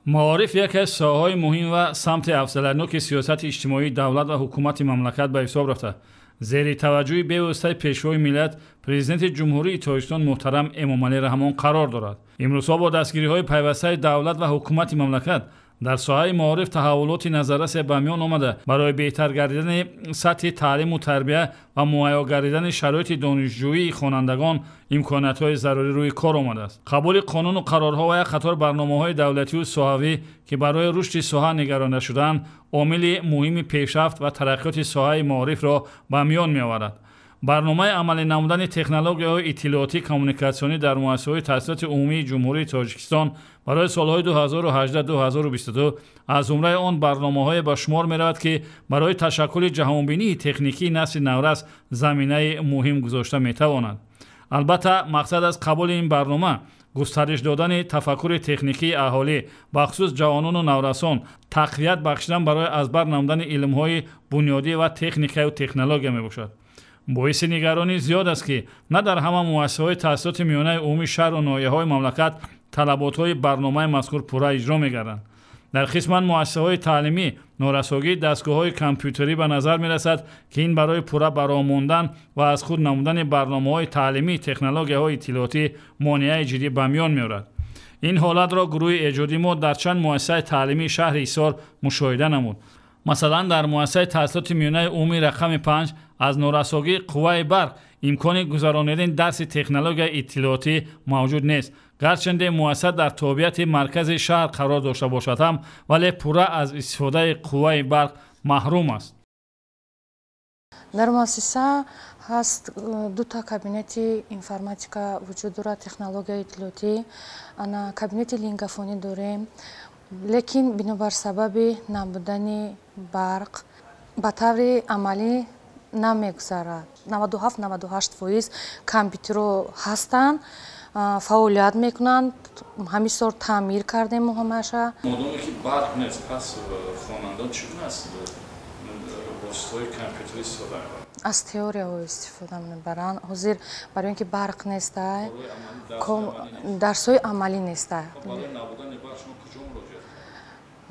معارف یکی از ساحه‌های مهم و سمت افزایش سیاست اجتماعی دولت و حکومت مملکت به حساب رفته. زیر توجه بی‌واسطه پیشروی ملت پرزیدنت جمهوری تاجیکستان محترم امامعلی رحمان قرار دارد. امروزها با دستگیری‌های پیوسته دولت و حکومت مملکت در ساحه معارف تحولات نظررس به میان آمده. برای بهتر گردیدن سطح تعلیم و تربیت و مهیا گردیدن شرایط دانشجویی خوانندگان امکانات‌های ضروری روی کار آمده است. قبول قانون و قرارها و یک قطار برنامه‌های دولتی و ساحوی که برای رشد ساحه نگرانده شدند، عامل مهم پیشرفت و ترقیات ساحه معارف را به میان می‌آورد. برنامه عملی نمودن تکنولوژی‌های اطلاعاتی کمیونیکاسیونی در مؤسسه‌های تحصیلات عمومی جمهوری تاجیکستان برای سال‌های 2018-2022 از جمله آن برنامه‌های به شمار می‌رود که برای تشکل جهانبینی تکنیکی نسل نورس زمینه مهم گذاشته می‌تواند. البته مقصد از قبول این برنامه گسترش دادن تفکر تکنیکی اهالی بخصوص جوانان و نورسان، تقویت بخشیدن برای از بر نمودن علم‌های بنیادی و تکنیکی و تکنولوژی میباشد. باعث نگرانی زیاد است که نه در همه مؤسسه‌های تحصیلات میانه عمومی شهر و ناحیه‌های مملکت طلبات‌های برنامه مذکور پورا اجرا می‌گردند. در قسمت مؤسسه‌های تعلیمی نورساگی دستگاه‌های کامپیوتری به نظر می‌رسد که این برای پورا برآموندن و از خود نمودن برنامه‌های تعلیمی تکنولوژی‌های اطلاعاتی مانع جدی به میان می‌آورد. این حالت را گروه ایجادی ما در چند مؤسسه تعلیمی شهر ایسار مشاهده نمود. مثلا در مؤسسه تحصیلات میانه عمومی رقم 5 از نورساگی قوه برق امکان گذراندن درس تکنولوژی اطلاعاتی موجود نیست. گرچند مؤسسه در تابعیت مرکز شهر قرار داشته باشد هم ولی پورا از استفاده قوه برق محروم است. در مؤسسه هست دو تا کابینت اینفرماتیکا وجود دارد، تکنولوژی اطلاعاتی، انا کابینت لینگافونی داریم، لیکن بنابر سبب نبودن برق به طور عملی نمیگذرد. 97-98% کامپیوتر هستند، فعالیت میکنند، همیشه تعمیر کردیم همه‌اش. مادامی که برق نیست پس خوانندگان چگونه است واسطه‌های کامپیوتری استفاده می‌کنند؟ از تئوریا استفاده می‌برند. حاضر برای اینکه برق نیست درس‌های عملی نیست. برای نبودن برق شما کجا مراجعه؟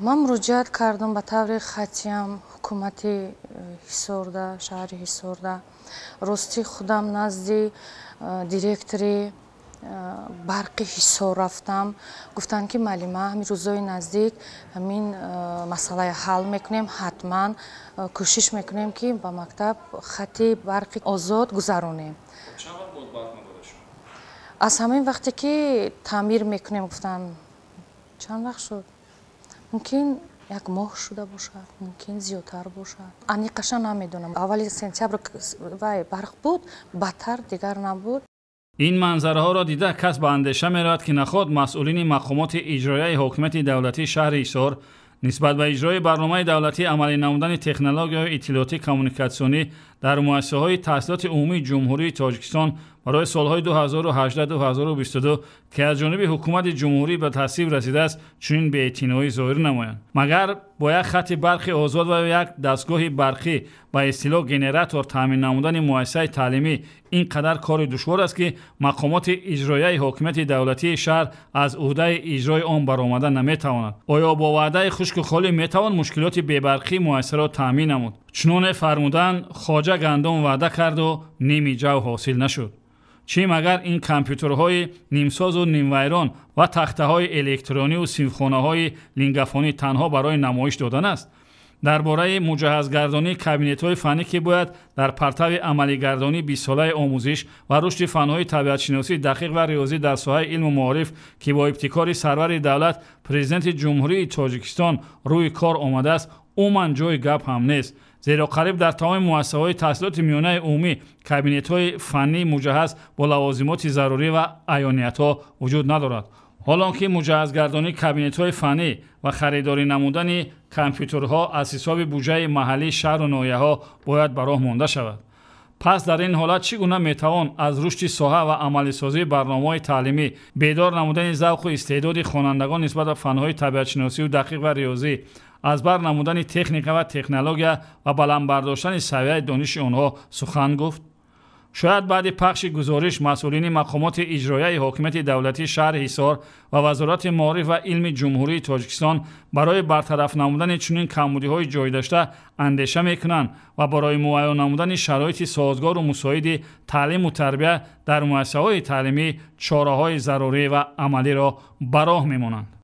من مراجعت کردم به طور خطیم حکومت حصار شهر حصار. راستی خودم نزد دیرکتوری برق حصار رفتم، گفتن که معلمه همین روزای نزدیک همین مسئله حل میکنیم، حتما کوشش میکنیم که به مکتب خط برق آزاد گذرونیم. چند وقت بود برق نداده شد؟ از همین وقتی که تعمیر میکنیم گفتن چند وقت شد؟ ممکن یک ماه شده باشد، ممکن زیادتر باشد. انیقشا نمیدونم. اولی سپتامبر برق بود، بدتر دیگر نبود. این منظره ها را دیده کس به اندیشه می‌رود که نخود مسئولین مقامات اجرایی حکومت دولتی شهر ایسار نسبت به اجرای برنامه دولتی عملی نمودن تکنولوژی اطلاعاتی کمیونیکاسیونی در مؤسسه‌های تحصیلات عمومی جمهوری تاجیکستان برای سالهای 2018-2022 که از جانب حکومت جمهوری به تصویب رسیده است چنین بی‌اعتنایی ظاهر نمایند. مگر با یک خط برقی آزاد و یک دستگاه برقی به اصطلاح گنراتور تامین نمودن مؤسسه تعلیمی اینقدر کار دشوار است که مقامات اجرایی حکومت دولتی شهر از عهده اجرای آن برآمده نمیتواند؟ آیا با وعده خشک و خالی میتوان مشکلات بی‌برقی مؤسسه را تامین نمود؟ چنان فرمودن خواجه گندم وعده کرد و نیمی جو حاصل نشد. چی مگر این کامپیوترهای نیمساز و نیمویران و تخته‌های الکترونی و سیمخانه‌های لینگافونی تنها برای نمایش دادن است؟ درباره مجهزگردانی کابینت‌های فنی که باید در پرتو عملی‌گردانی 20 ساله آموزش و رشد فن‌های طبیعت‌شناسی دقیق و ریاضی در ساحه علم و معارف که با ابتکار سرور دولت پرزیدنت جمهوری تاجیکستان روی کار آمده است عموماً جای گپ هم نیست. زیرا قریب در تمام مؤسسه‌های تحصیلات میانه عمومی کابینت‌های فنی مجهز با لوازمات ضروری و عیانیت‌ها وجود ندارد. حالانکه مجهزگردانی کابینت‌های فنی و خریداری نمودن کامپیوترها از حساب بودجه محلی شهر و ناحیه‌ها باید به راه مانده شود. پس در این حالت چگونه میتوان از رشد ساحه و عملی سازی برنامه‌های تعلیمی بیدار نمودن ذوق و استعداد خوانندگان نسبت به فن‌های طبیعت‌شناسی و دقیق و ریاضی از بر نمودن تکنیک و تکنولوژی و بلند برداشتن سویه دانش آنها سخن گفت؟ شاید بعد پخش گزارش مسئولین مقامات اجرایی حاکمیت دولتی شهر حصار و وزارت معارف و علم جمهوری تاجیکستان برای برطرف نمودن چنین کمبودی‌های جای داشته اندیشه می‌کنند و برای مهیا نمودن شرایط سازگار و مساعد تعلیم و تربیت در مؤسسه‌های تعلیمی چاره‌های ضروری و عملی را به راه می‌مانند.